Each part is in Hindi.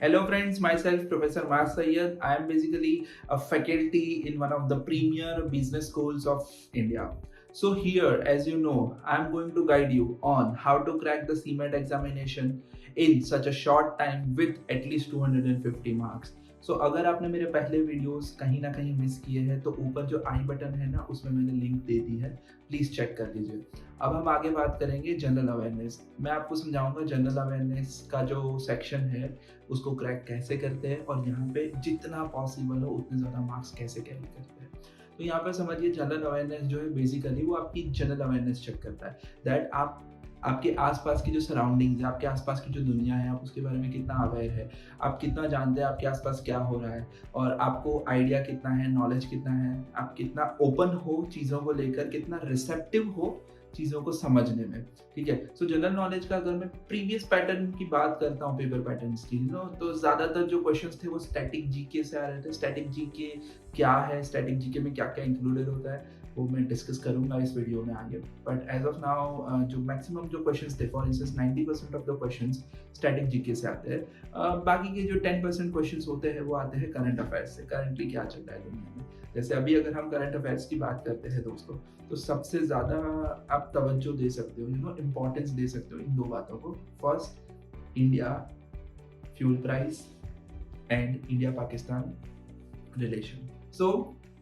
Hello friends, myself Professor Mas Sayyed. I am basically a faculty in one of the premier business schools of India. So here, as you know, I am going to guide you on how to crack the CMAT examination in such a short time with at least 250 marks. So अगर आपने मेरे पहले वीडियोस कहीं ना कहीं मिस किए हैं तो ऊपर जो आई बटन है ना उसमें मैंने लिंक दे दी है, प्लीज़ चेक कर लीजिए। अब हम आगे बात करेंगे जनरल अवेयरनेस। मैं आपको समझाऊंगा जनरल अवेयरनेस का जो सेक्शन है उसको क्रैक कैसे करते हैं और यहाँ पे जितना पॉसिबल हो उतने ज़्यादा मार्क्स कैसे कैरी करते हैं। तो यहाँ पर समझिए जनरल अवेयरनेस जो है बेसिकली वो आपकी जनरल अवेयरनेस चेक करता है दैट आप आपके आसपास की जो सराउंडिंग्स है, आपके आसपास की जो दुनिया है, आप उसके बारे में कितना अवेयर है, आप कितना जानते हैं आपके आसपास क्या हो रहा है और आपको आइडिया कितना है, नॉलेज कितना है, आप कितना ओपन हो चीज़ों को लेकर, कितना रिसेप्टिव हो चीज़ों को समझने में। ठीक है, सो जनरल नॉलेज का अगर मैं प्रीवियस पैटर्न की बात करता हूँ, पेपर पैटर्न्स की तो ज़्यादातर जो क्वेश्चंस थे वो स्टैटिक जीके से आ रहे थे। स्टैटिक जीके क्या है, स्टैटिक जीके में क्या क्या इंक्लूडेड होता है, वो मैं डिस्कस करूंगा इस वीडियो में आगे। बट एज ऑफ नाउ जो मैक्सिमम जो क्वेश्चंस थे, for instance 90% of the questions static GK से आते हैं। बाकी के जो 10% क्वेश्चंस होते हैं वो आते हैं करंट अफेयर्स से, करंटली क्या चल रहा है दुनिया में। जैसे अभी अगर हम करंट अफेयर्स की बात करते हैं दोस्तों, तो सबसे ज़्यादा आप तवज्जो दे सकते हो, इम्पोर्टेंस दे सकते हो इन दो बातों को। First, India fuel price and India Pakistan relation. So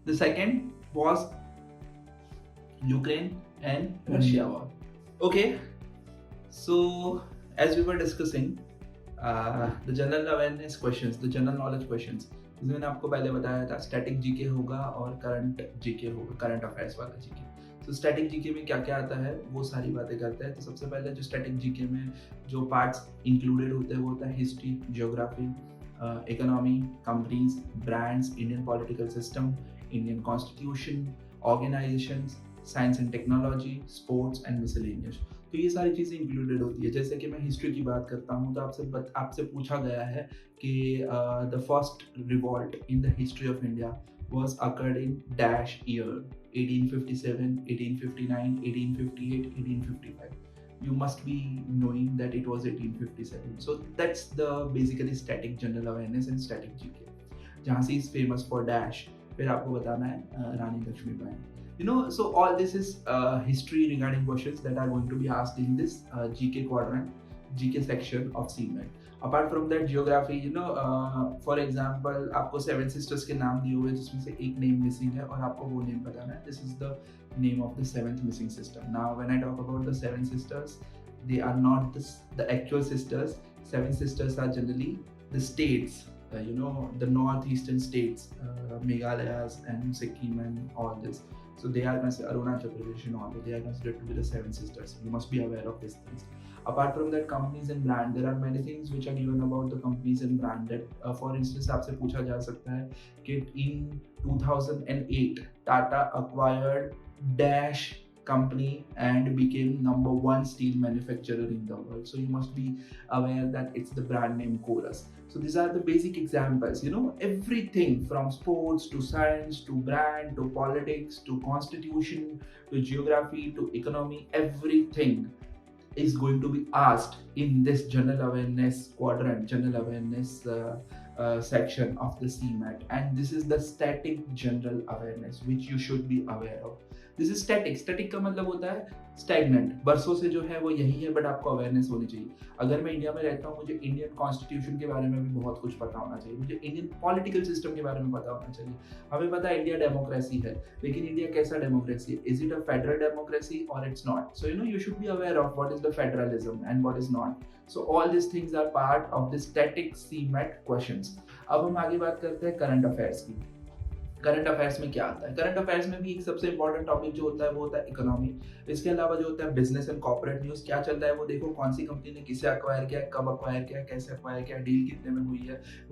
the second was Ukraine and Russia war. Okay, so as we were discussing, the general awareness questions, the general knowledge questions, जिसमें मैंने आपको पहले बताया था स्टैटिक जीके होगा और करंट जीके होगा, करंट अफेयर्स वाला जीके। तो स्टैटिक जीके में क्या क्या आता है वो सारी बातें करते हैं। तो सबसे पहले जो स्टैटिक जीके में जो पार्ट्स इंक्लूडेड होते हैं वो होता है history, geography, economy, companies, brands, Indian political system, Indian constitution, organisations, science and technology, sports and miscellaneous. तो ये सारी चीज़ें इंक्लूडेड होती है। जैसे कि मैं हिस्ट्री की बात करता हूँ तो आपसे पूछा गया है कि the first revolt in the history of India was occurred in dash year 1857, 1859, 1858, 1855. You must be knowing that it was 1857. So that's the basically static general awareness and static GK. Jhansi is famous for dash. फिर आपको बताना है रानी Lakshmibai. So all this is history regarding questions that are going to be asked in this GK quadrant, GK section of CMAT. Apart from that, geography, for example, आपको 7 sisters के नाम दिए हुए जिसमें से एक नेम मिसिंग है और आपको वो नेम बताना है। This is the name of the 7th missing sister. Now, when I talk about the 7 sisters, they are not the actual sisters. 7 sisters are generally the states. The northeastern states, Meghalayas and Sikkim and all this. So they are considered, Arunachal Pradesh and all, they are considered to be the 7 sisters. You must be aware of these things. Apart from that, companies and brand, there are many things which are given about the companies and brand that, for instance, आपसे पूछा जा सकता है कि in 2008 Tata acquired dash company and became number 1 steel manufacturer in the world. So you must be aware that it's the brand name Chorus. So these are the basic examples. Everything from sports to science to brand to politics to constitution to geography to economy, everything is going to be asked in this general awareness quadrant, general awareness section of the CMAT. And this is the static general awareness which you should be aware of. This is static. Static का मतलब होता है स्टैग्नेंट, बरसों से जो है वो यही है, बट आपको अवेयरनेस होनी चाहिए। अगर मैं इंडिया में रहता हूँ, मुझे इंडियन कॉन्स्टिट्यूशन के बारे में भी बहुत कुछ पता होना चाहिए, मुझे इंडियन पॉलिटिकल सिस्टम के बारे में पता होना चाहिए। हमें पता है इंडिया डेमोक्रेसी है, लेकिन इंडिया कैसा डेमोक्रेसी है? Is it a federal democracy और it's not? So you should be aware of what is the federalism and what is not. So all this things are part of the static CMAT questions. अब हम आगे बात करते हैं करंट अफेयर्स की। करंट अफेयर्स में क्या आता है? करंट अफेयर्स में भी एक सबसे इंपॉर्टेंट टॉपिक जो होता है वो होता है इकोनॉमी। इसके अलावा जो होता है बिजनेस एंड कॉर्पोरेट न्यूज़, क्या चल रहा है वो देखो, कौन सी कंपनी ने किसे अक्वायर किया, कब अक्वायर किया, कैसे अक्वायर किया, डील कितने में हुई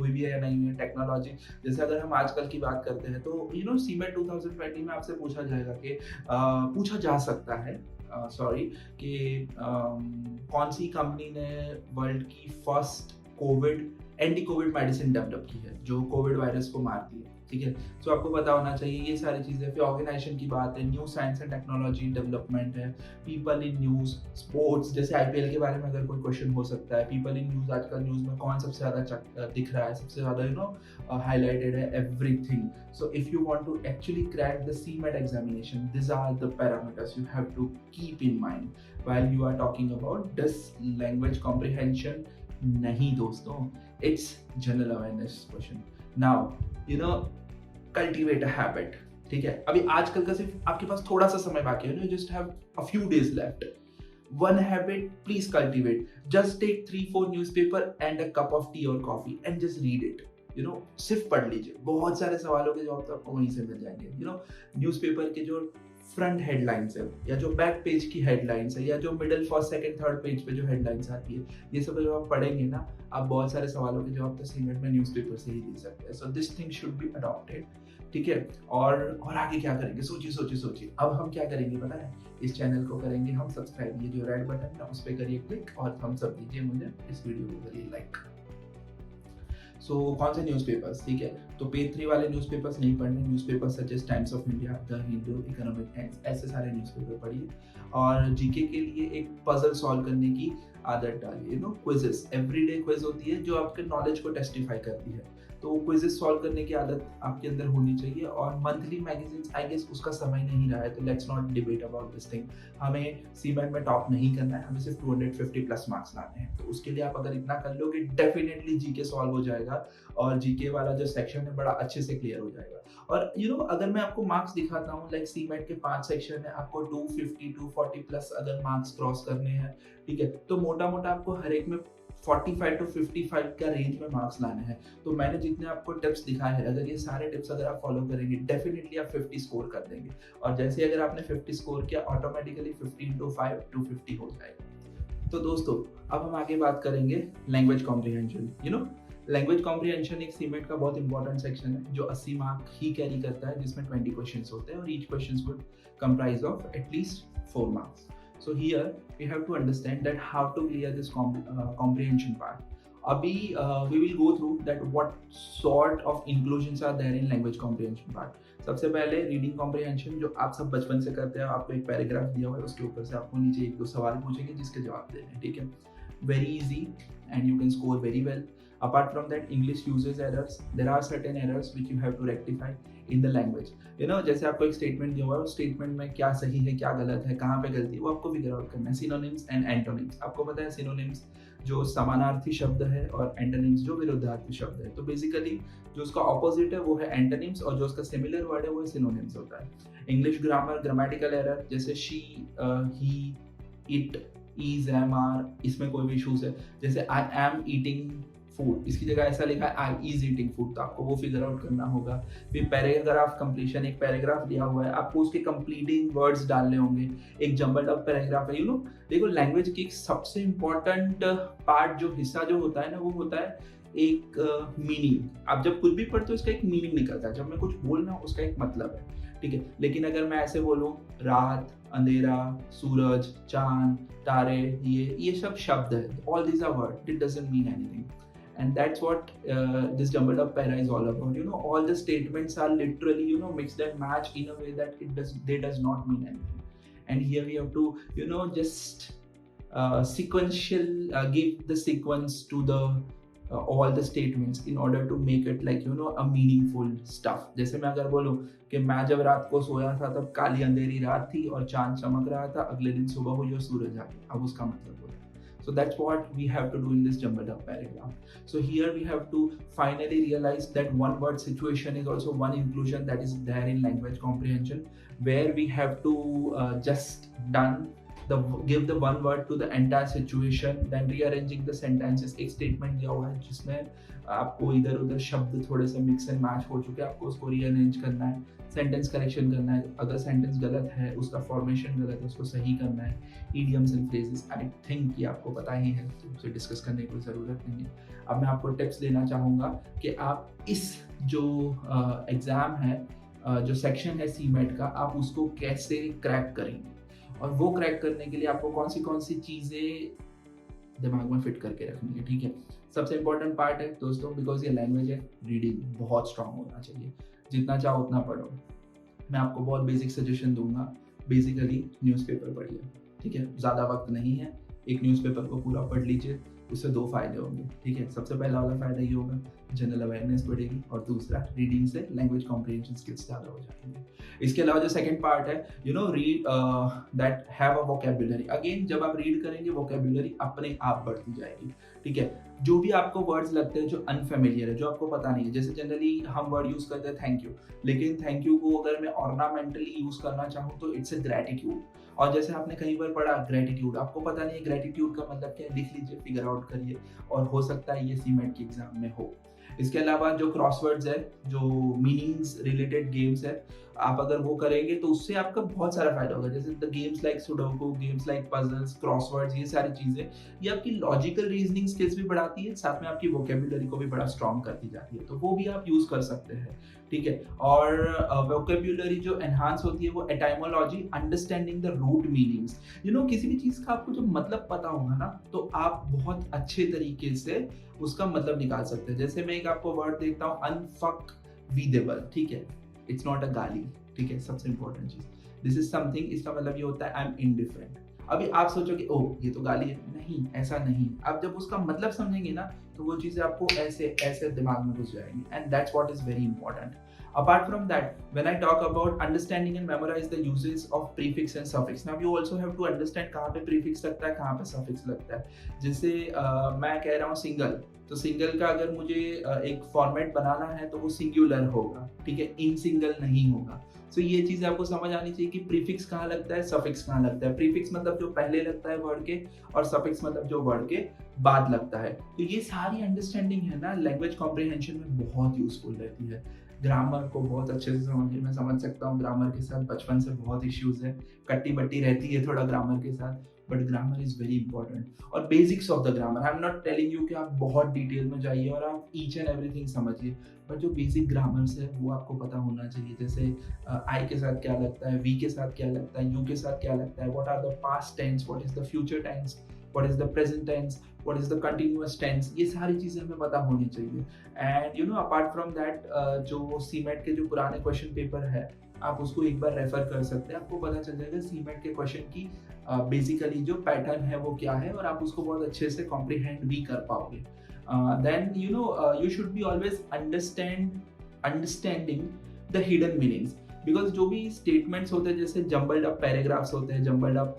भी है या नहीं हुई है। टेक्नोलॉजी, जैसे अगर हम आजकल की बात करते हैं तो CMAT 2020 में आपसे पूछा जाएगा कि पूछा जा सकता है कि कौन सी कंपनी ने वर्ल्ड की first anti Covid medicine develop की है जो कोविड वायरस को मारती है। ठीक है। सो आपको पता होना चाहिए ये सारी चीज़ें। फिर ऑर्गेनाइजेशन की बात है, new science and technology development है, पीपल इन न्यूज़, स्पोर्ट्स, जैसे आईपीएल के बारे में अगर कोई क्वेश्चन हो सकता है, पीपल इन न्यूज़, आजकल न्यूज़ में कौन सबसे ज़्यादा दिख रहा है, सबसे ज़्यादा हाईलाइटेड है, everything. So if you want to actually crack the CMAT examination, this are the parameters you have to keep in mind while you are talking about this language comprehension. नहीं दोस्तों, it's general awareness question. Now cultivate a habit, ठीक है। अभी आजकल का सिर्फ आपके पास थोड़ा सा समय बाकी है, you just have a few days left. One habit please cultivate, just take 3-4 newspaper and a cup of tea और coffee and just read it. सिर्फ पढ़ लीजिए, बहुत सारे सवालों के जवाब तो आपको वहीं से मिल जाएंगे। न्यूज़पेपर के जो फ्रंट हेडलाइंस है, या जो बैक पेज की हेडलाइंस है, या जो middle, first, second, third page पे जो हेडलाइंस आती है, ये सब जब आप पढ़ेंगे ना, आप बहुत सारे सवालों के जवाब तो सीमेट में न्यूज़पेपर से ही दे सकते हैं। So this thing should be adopted, ठीक है। और आगे क्या करेंगे, सोचिए। अब हम क्या करेंगे पता है, इस चैनल को करेंगे हम सब्सक्राइब, ये जो रेड बटन है उस पर करिए क्लिक और थम्स अप दीजिए मुझे, इस वीडियो को करिए लाइक। सो कौन से न्यूज़पेपर्स, ठीक है। तो पेज 3 वाले न्यूज़पेपर्स नहीं पढ़ने, newspapers such as Times of India, the Hindu, Economic Times, ऐसे सारे न्यूज़पेपर पढ़िए। और जीके के लिए एक पजल सॉल्व करने की आदत डालिए। क्विजेस, एवरीडे क्विज होती है जो आपके नॉलेज को टेस्टिफाई करती है, तो क्विजेस सॉल्व करने की आदत आपके अंदर होनी चाहिए। और मंथली मैगजीन्स, आई गेस उसका समय नहीं रहा है, तो let's not debate about this thing. हमें सीमेट में टॉप नहीं करना है, हमें सिर्फ 250 प्लस मार्क्स लाने हैं। तो उसके लिए आप अगर इतना कर लोगे, डेफिनेटली जीके सॉल्व हो जाएगा और जीके वाला जो सेक्शन है बड़ा अच्छे से क्लियर हो जाएगा। और अगर मैं आपको मार्क्स दिखाता हूँ, लाइक सीमेट के 5 सेक्शन है, आपको 250 240 प्लस अगर मार्क्स क्रॉस करने हैं, ठीक है, तो मोटा मोटा आपको हर एक में 45 to 55 का रेंज में मार्क्स लाने हैं। तो मैंने जितने आपको टिप्स दिखाए हैं, अगर ये सारे टिप्स अगर आप फॉलो करेंगे, डेफिनेटली आप 50 स्कोर कर देंगे। और जैसे अगर आपने 50 स्कोर किया, ऑटोमेटिकली 50 into 5 250 हो जाएगा। तो दोस्तों, अब हम आगे बात करेंगे लैंग्वेज कॉम्प्रिहेंशन। लैंग्वेज कॉम्प्रिहेंशन एक सीमेट का बहुत इंपॉर्टेंट सेक्शन है जो 80 मार्क ही कैरी करता है, जिसमें 20 क्वेश्चंस होते हैं और each question would comprise of at least 4 marks. So here we have to understand that how to clear this comprehension part. Abhi we will go through that what sort of inclusions are there in language comprehension part. सबसे पहले रीडिंग कॉम्प्रिहेंशन जो आप सब बचपन से करते हैं, आपको एक पैराग्राफ दिया हुआ है, उसके ऊपर से आपको नीचे 1-2 सवाल पूछेंगे जिसके जवाब देने हैं, ठीक है. Very easy and you can score very well. Apart from that, English uses errors. There are certain errors which you have to rectify in the language. जैसे आपको एक स्टेटमेंट दिया हुआ है, उस स्टेटमेंट में क्या सही है, क्या गलत है, कहाँ पे गलती है, वो आपको फिगर आउट करना है. सिनोनिम्स एंड एंटोनिम्स, आपको पता है सिनोनिम्स जो समानार्थी शब्द है और एंटोनिम्स जो विरुद्धार्थी शब्द है. तो बेसिकली जो उसका ऑपोजिट है वो है एंटोनिम्स और जो उसका सिमिलर वर्ड है वो सिनोनिम्स होता है. इंग्लिश ग्रामर, ग्रामेटिकल एरर, जैसे she, he, it, is, am, are, इसमें कोई भी इशूज है. जैसे आई एम ईटिंग फूड, इसकी जगह ऐसा लिखा है आई इज ईटिंग फूड, तो आपको वो फिगर आउट करना होगा. फिर पैराग्राफ कंप्लीशन, एक पैराग्राफ दिया हुआ है, आपको उसके कंप्लीटिंग वर्ड्स डालने होंगे. एक जंबल्ड अप पैराग्राफ है. देखो लैंग्वेज की सबसे इम्पोर्टेंट पार्ट, जो हिस्सा जो होता है ना, वो होता है एक मीनिंग. आप जब कुछ भी पढ़ते हो उसका एक मीनिंग निकलता है. जब मैं कुछ बोल रहा हूँ उसका एक मतलब है, ठीक है. लेकिन अगर मैं ऐसे बोलूँ रात, अंधेरा, सूरज, चांद, तारे, ये सब शब्द है. All these are word, it doesn't mean anything. And that's what this jumbled up para is all about. All the statements are literally mixed and matched in a way that they does not mean anything. And here we have to just give the sequence to the all the statements in order to make it like a meaningful stuff. जैसे मैं अगर बोलूँ कि मैं जब रात को सोया था तब काली अंधेरी रात थी और चांद चमक रहा था, अगले दिन सुबह हुई और सूरज आ गया. अब उसका मतलब So that's what we have to do in this jumbled up paragraph. So here we have to finally realize that one word situation is also one inclusion that is there in language comprehension, where we have to just give the one word to the entire situation, then rearranging the sentences. एक statement दिया हुआ है जिसमें आपको इधर उधर शब्द थोड़े से मिक्स एंड मैच हो चुके हैं, आपको उसको रीअरेंज करना है. सेंटेंस करेक्शन करना है, अगर सेंटेंस गलत है, उसका फॉर्मेशन गलत है, उसको सही करना है. Idioms and phrases, I think ये आपको पता ही है, तो उसे डिस्कस करने की कोई ज़रूरत नहीं है. अब मैं आपको टिप्स देना चाहूँगा कि आप इस जो एग्ज़ाम है, जो सेक्शन है सीमेट का, आप उसको कैसे क्रैक करेंगे. और वो क्रैक करने के लिए आपको कौन सी चीज़ें दिमाग में फिट करके रखनी है, ठीक है. सबसे इंपॉर्टेंट पार्ट है दोस्तों, बिकॉज ये लैंग्वेज है, रीडिंग बहुत स्ट्रांग होना चाहिए. जितना चाहो उतना पढ़ो। मैं आपको बहुत बेसिक सजेशन दूंगा, बेसिकली न्यूज़पेपर पढ़िए, ठीक है, ज़्यादा वक्त नहीं है, एक न्यूज़पेपर को पूरा पढ़ लीजिए, उससे 2 फायदे होंगे, ठीक है। सबसे पहला वाला फायदा ये होगा, जनरल अवेयरनेस बढ़ेगी, और दूसरा रीडिंग से लैंग्वेज कॉम्प्रिहेंशन स्किल्स ज़्यादा हो जाएंगे। इसके अलावा जो सेकंड पार्ट है, read that have a vocabulary. Again जब आप रीड करेंगे वोकैब्युलरी अपने आप बढ़ती जाएगी, ठीक है। जो भी आपको वर्ड्स लगते हैं जो अनफेमिलियर है, जो आपको पता नहीं है, जैसे जनरली हम वर्ड यूज करते हैं थैंक यू, लेकिन थैंक यू को अगर मैं ऑर्नामेंटली यूज करना चाहूँ तो इट्स अ ग्रेटिट्यूड। और जैसे आपने कहीं पर पढ़ा ग्रेटिट्यूड, आपको पता नहीं है ग्रेटिट्यूड का मतलब क्या है, लिख लीजिए, फिगर आउट करिए, और हो सकता है ये सीमेंट के एग्जाम में हो। इसके अलावा जो क्रॉसवर्ड्स है, जो मीनिंग्स रिलेटेड गेम्स है, आप अगर वो करेंगे तो उससे आपका बहुत सारा फायदा होगा। जैसे the games like sudoku, games like puzzles, crosswords, ये सारी चीजें ये आपकी लॉजिकल रीजनिंग स्किल्स भी बढ़ाती है, साथ में आपकी वोकेबुलरी को भी बड़ा स्ट्रॉन्ग करती जाती है, तो वो भी आप यूज कर सकते हैं, ठीक है। और वोकेबुलरी जो एनहांस होती है वो etymology, understanding the root meanings. किसी भी चीज का आपको जब मतलब पता होगा ना, तो आप बहुत अच्छे तरीके से उसका मतलब निकाल सकते हैं। जैसे मैं एक आपको वर्ड देखता हूँ, अनफकवीदेबल, ठीक है, इट्स नॉट अ गाली, ठीक है, सबसे इंपॉर्टेंट चीज, दिस इज समथिंग, इसका मतलब ये होता है आई एम इनडिफरेंट। अभी आप सोचोगे ओह ये तो गाली है, नहीं, ऐसा नहीं। आप जब उसका मतलब समझेंगे ना, तो वो चीजें आपको ऐसे ऐसे दिमाग में घुस जाएंगी, and that's what is very important. Apart from that, when I talk about understanding and memorize the uses of prefix and suffix, now you also have to understand कहाँ पे prefix लगता है, कहाँ पे suffix लगता है। जैसे मैं कह रहा हूँ सिंगल, तो सिंगल का अगर मुझे एक फॉर्मेट बनाना है तो वो सिंगुलर होगा, ठीक है, इन सिंगल नहीं होगा। सो ये चीज़ आपको समझ आनी चाहिए कि प्रीफिक्स कहाँ लगता है, सफिक्स कहाँ लगता है। प्रीफिक्स मतलब जो पहले लगता है वर्ड के, और सफिक्स मतलब जो वर्ड के बाद लगता है। तो ये सारी अंडरस्टैंडिंग है ना, लैंग्वेज कॉम्प्रिहेंशन में बहुत यूजफुल रहती है। ग्रामर को बहुत अच्छे से समझिए, मैं समझ सकता हूँ ग्रामर के साथ बचपन से बहुत इश्यूज है, कट्टी बट्टी रहती है थोड़ा ग्रामर के साथ, but grammar is very important. और basics of the grammar, I am not telling you कि आप बहुत डिटेल में जाइए और आप ईच एंड एवरीथिंग समझिए, बट जो बेसिक ग्रामर्स है वो आपको पता होना चाहिए। जैसे आई के साथ क्या लगता है, वी के साथ क्या लगता है, यू के साथ क्या लगता है, what are the past tense, what is the future tense, what is the present tense, what is the continuous tense, ये सारी चीजें हमें पता होनी चाहिए। एंड अपार्ट फ्रॉम दैट, जो सीमेट के जो पुराने क्वेश्चन पेपर है, आप उसको एक बार रेफर कर सकते हैं, आपको पता चल जाएगा सीमेट के क्वेश्चन की बेसिकली जो पैटर्न है वो क्या है, और आप उसको बहुत अच्छे से कॉम्प्रिहेंड भी कर पाओगे। Then you should be always understanding the hidden meanings, because जो भी स्टेटमेंट्स होते हैं, जैसे जम्बल्ड अप पैराग्राफ्स होते हैं, जम्बल्ड अप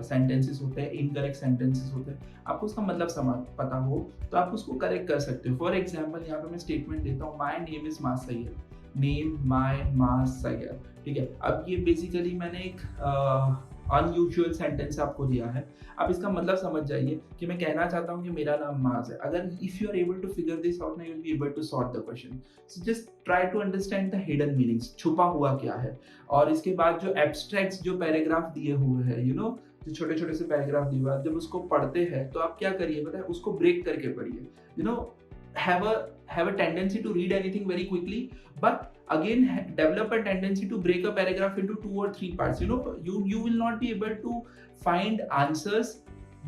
सेंटेंसेस होते हैं, इनकरेक्ट सेंटेंसेस होते हैं, आपको उसका मतलब पता हो तो आप उसको करेक्ट कर सकते हो। फॉर एग्जाम्पल यहाँ पे मैं स्टेटमेंट देता हूँ, my name is Mas Syed, name my Mas Syed, ठीक है। अब ये बेसिकली मैंने एक अनयूजुअल सेंटेंस आपको दिया है, आप इसका मतलब समझ जाइए कि मैं कहना चाहता हूँ कि मेरा नाम माज है। अगर if you are able to figure this out, you will be able to sort the question. So just try to understand the hidden meanings, छुपा हुआ क्या है। और इसके बाद जो एब्स्ट्रैक्ट्स जो पैराग्राफ दिए हुए हैं, जो छोटे छोटे से पैराग्राफ दिए हुए हैं, जब उसको पढ़ते हैं तो आप क्या करिए पता है, उसको ब्रेक करके पढ़िए। have a tendency to read anything very quickly, but again develop a tendency to break a paragraph into 2 or 3 parts. You will not be able to find answers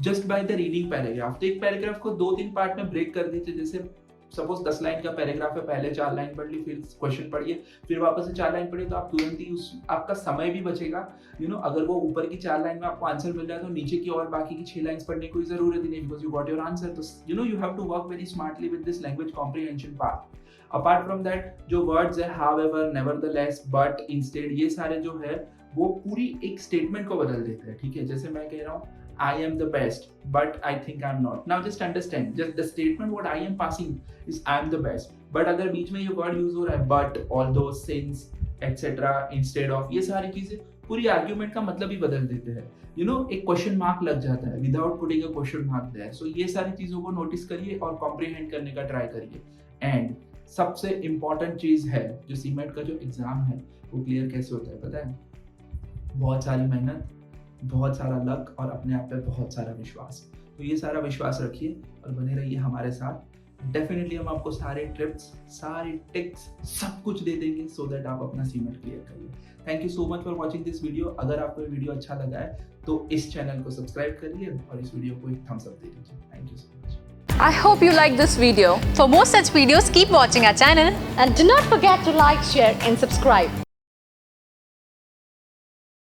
just by the reading paragraph. तो एक पैराग्राफ को 2-3 पार्ट में ब्रेक कर दीजिए। जैसे सपोज 10 लाइन का पैराग्राफ है, पहले 4 लाइन पढ़ ली, फिर क्वेश्चन पढ़िए, फिर वापस से 4 लाइन पढ़िए, तो आप तुरंत ही आपका समय भी बचेगा। अगर वो ऊपर की 4 लाइन में आपको आंसर मिल रहा है तो नीचे की और बाकी की 6 लाइन्स पढ़ने की कोई जरूरत ही नहीं, because you got your answer. तो you have to work very smartly with this language comprehension part. Apart from that, जो वर्ड्स है हाउएवर, नेवरदलेस, बट, इंस्टेड, ये सारे जो है वो पूरी एक स्टेटमेंट को बदल देते हैं, ठीक है। जैसे मैं कह रहा हूँ I am the best, but I think I'm not. Now just understand, just the statement what I am passing is I am the best. But अगर बीच में ये word use हो रहा है, but, although, since, etc, instead of, ये सारी चीजें पूरी आर्ग्यूमेंट का मतलब ही बदल देते हैं। एक क्वेश्चन मार्क लग जाता है without putting a question mark there. So ये सारी चीजों को नोटिस करिए और कॉम्प्रिहेंड करने का ट्राई करिए। एंड सबसे इंपॉर्टेंट चीज है, जो सीमेट का जो एग्जाम है वो क्लियर कैसे होता है पता है? बहुत सारी मेहनत, बहुत सारा लक और अपने आप पे बहुत सारा विश्वास। तो ये सारा विश्वास रखिए और बने रहिए हमारे साथ। डेफिनेटली हम आपको सारे ट्रिप्स, सारे टिक्स, सब कुछ दे देंगे सो दैट आप अपना सीमेट क्लियर करिए। Thank you so much for watching this video. अगर आपको ये वीडियो अच्छा लगा है तो इस चैनल को सब्सक्राइब करिए और इस वीडियो को एक थम्स अप दे दीजिए। Thank you so much. I hope you like this video. For more such videos, keep watching our channel. And do not forget to like, share and subscribe.